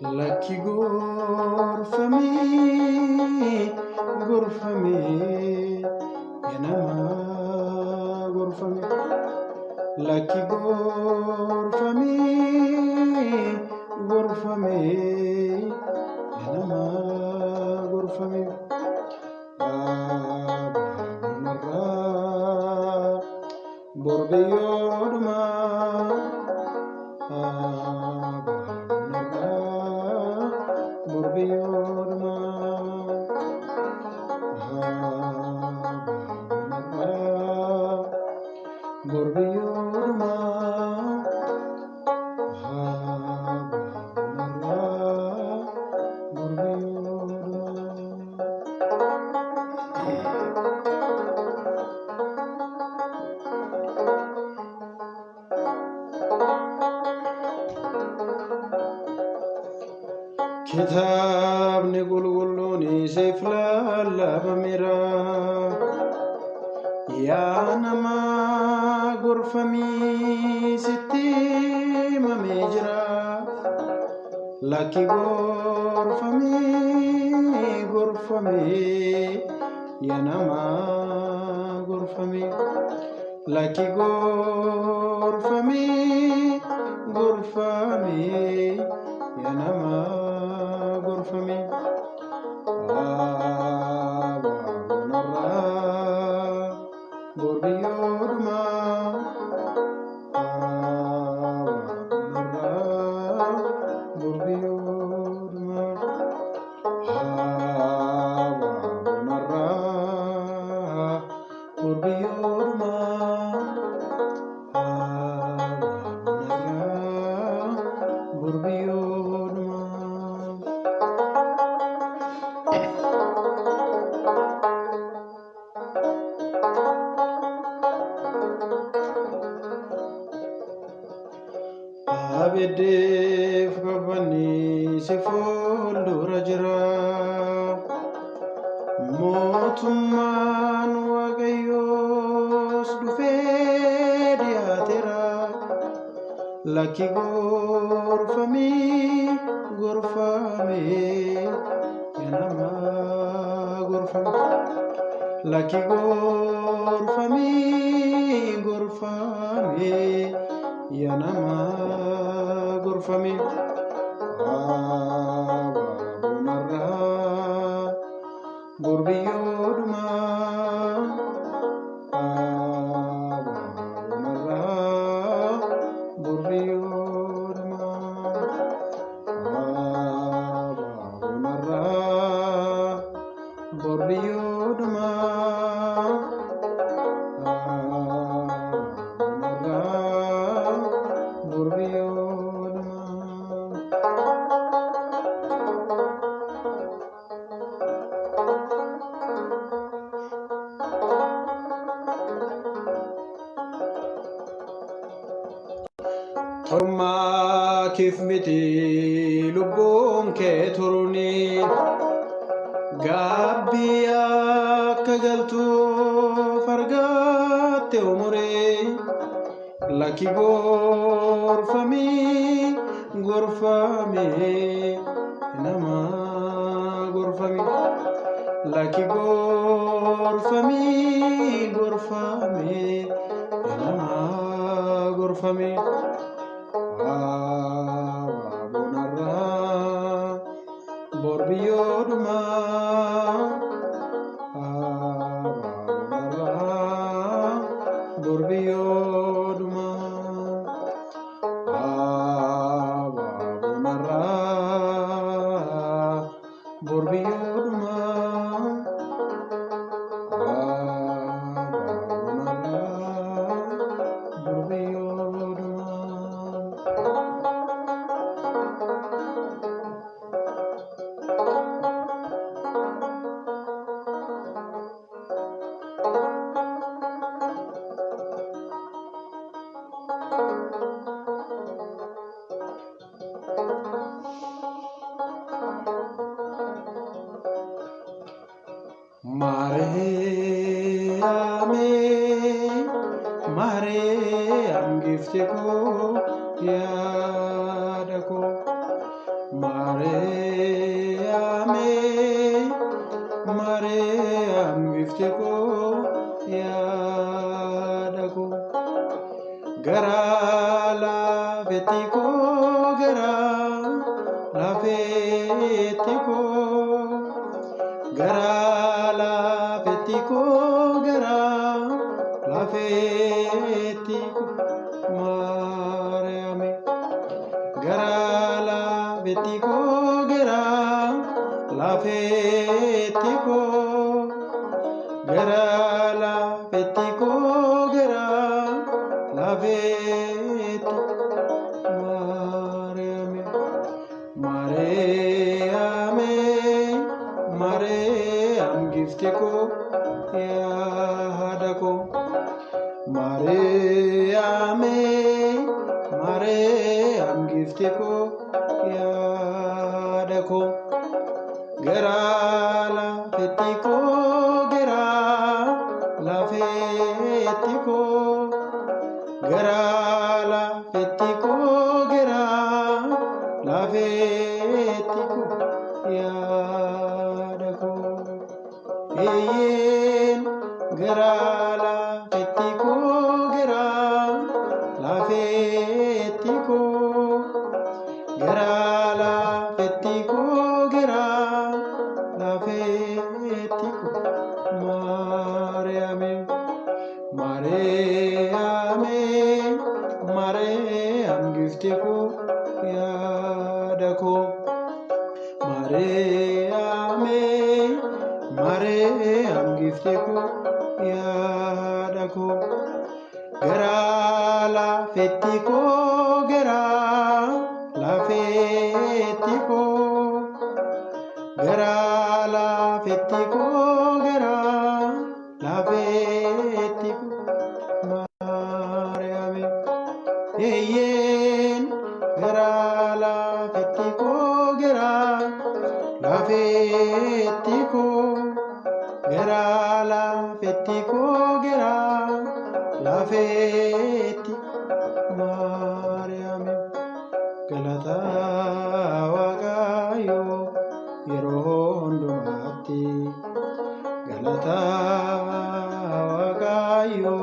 Lucky gorfame, enama gorfame. Lucky gorfame, enama gorfame. Ababonarra, borbeyorma. Ababonarra, borbeyorma. Ababonarra, borbeyorma. Ababonarra, Kitabni qulqulluun siif lallabameera. Yaa nama gorfamii sitti himamee jira. Lakki gorfamee, yaa nama gorfamee. Lakki gorfamee, yaa nama gorfamee. Ababonarra, borbeyorma. Ababonarra, borbeyorma. Ababonarra, borbeyorma. Ababonarra, borbeyorma. Abiddeef qabanni si fuuldura jira. Mootummaan Waaqayyoos dhufee dhiyaateera. Lakki gorfame, yaa nama gorfame. Lakki gorfame, yaa nama gorfame. Ababonarra, borbeyorma. Ababonarra, borbeyorma. Ababonarra, borbeyorma. Ababonarra, borbeyorma. Tormaa keef miti lubbuun kee turuni. Gaabbii akka galtuuf argatte umuree. Lakki gorfame, nama gorfame. Lakki gorfame, nama gorfame. Ababonarra, borbeyorma. Ababonarra, borbeyorma. Ababonarra, borbeyorma. Ababonarra, borbeyorma. Maream gifte ko yaada ko fetiko gara lafetiko gara lafetiko gara lafetiko Mariame gara lafetiko gara lafetiko gara lafetiko gara lafetiko Mariame Mariame Mariam giftiko yadako Mariame Mariam giftiko yadako gara lafetiko gara lafetiko gara lafetiko gara lafetiko yadako eyen gara lafetiko gara lafetiko gara lafetiko gara lafetiko Mariame Mariame Mariam giftiko yadako Mariame Mariam giftiko yadako gara lafetiko gara lafetiko gara lafetiko gara lafetiko Mariame eyen gara lafetiko gara lafetiko gara lafetiko gara lafetiko Mariame galata Waaqayyo yeroo hundumaatti galata Waaqayyo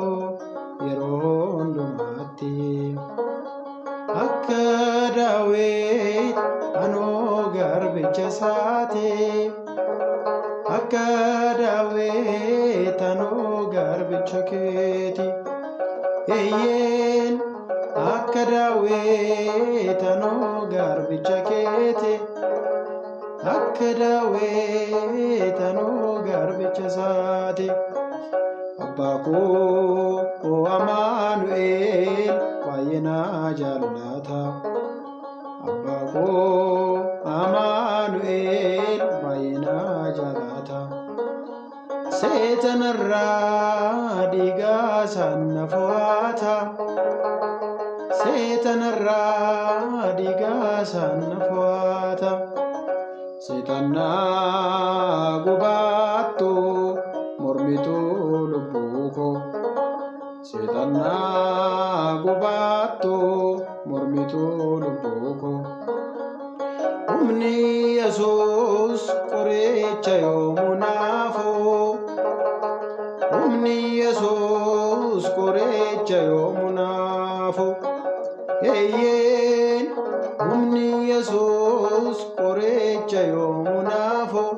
yeroo hundumaatti akka Daawit anoo garbicha isaati akka Daawit anoo garbicha keeti eeyyen akka Daawit anoo garbicha keeti akka Daawit anoo garbicha isaati abbaa koo Amaanu'eel baay'ee na jaallata abbaa koo Amaanu'eel baay'ee na jaallata seetanarraa dhiigaa isaan na fo'ata seetanarraa dhiigaa isaan na fo'ata seetannaa gubaattu mormituu lubbuu koo seetannaa gubaattu mormituu lubbuu koo humni Yesuus qoricha yoomuu naafuu humni Yesuus qoricha yoomuu naafuu eeyyen humni Yesuus qoricha yoomuu naafuu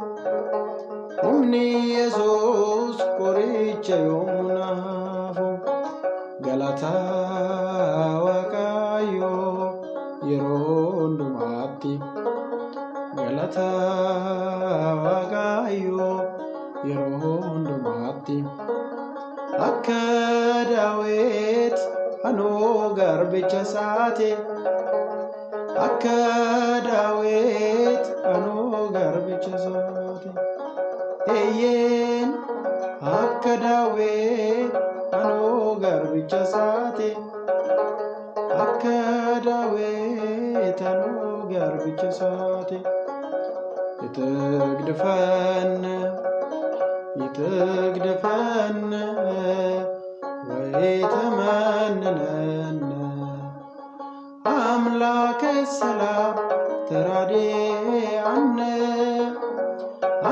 humni Yesuus qoricha yoomuu naafuu galata Waaqayyo yeroo hundumaatti galata Waaqayyo yeroo hundumaatti akka Daawit anoo garbicha isaati akka Daawit anoo garbicha isaati eeyyen akka Daawit anoo garbicha isaati akka Daawit anoo garbicha isaati ይትግድፈን ወይተመንነን አምላከ ሰላም ተራዴአነ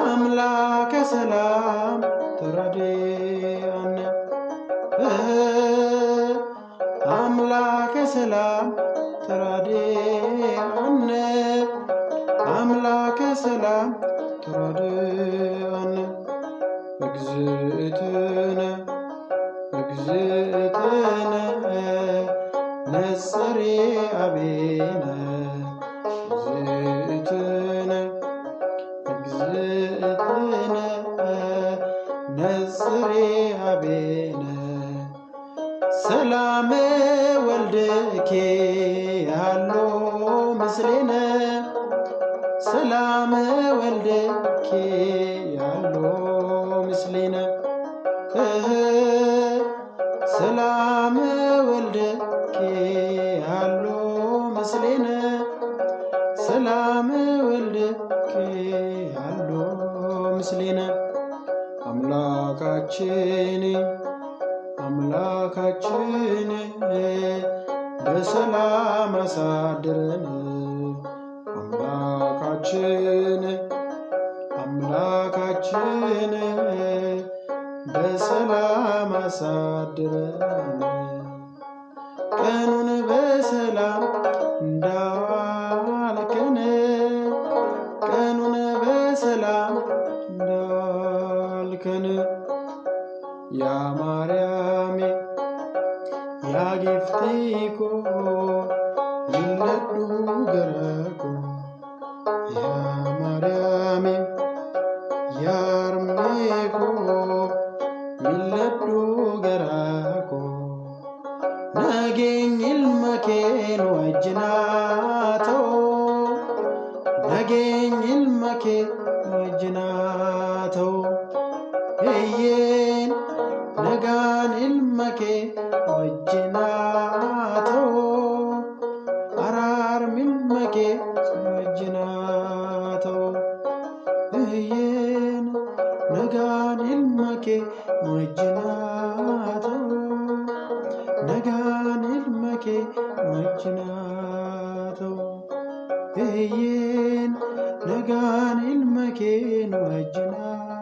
አምላከ ሰላም ተራዴአነ አምላከ ሰላም ሰላም ተራድአነ እግዝእትነ ነጽሬ አቤነ እግዝእትነ ነጽሬ አቤነ ሰላም ወልድኪ ያሎ ምስሌነ ሰላም ወልድኪ ያሎ ምስሌነ ሰላም ወልድኪ ያሎ ምስሌነ ሰላም ወልድኪ ያሎ ምስሌነ አምላካችን በሰላም አሳድረን አምላካችን በሰላም አሳድረን ቀኑን በሰላም እንዳዋልከን ያ ማርያሜ ያ ጊፍቲኮ ሚለዱ ገረኮ ያ ማርያሜ ያ አርሜኮ ሚለዱ ገራኮ ነገኝ ilmakeen wajjinaatoo ነገኝ ilmakeen wajjinaatoo eeyyeen nagaan ilmakee wajjinaatoo araarmi ilmakee wajjinaatoo eeyyeen nagaan ilmakee wajjinaatoo nagaan ilmakee wajjinaatoo eeyyeen nagaan ilmakee wajjinaatoo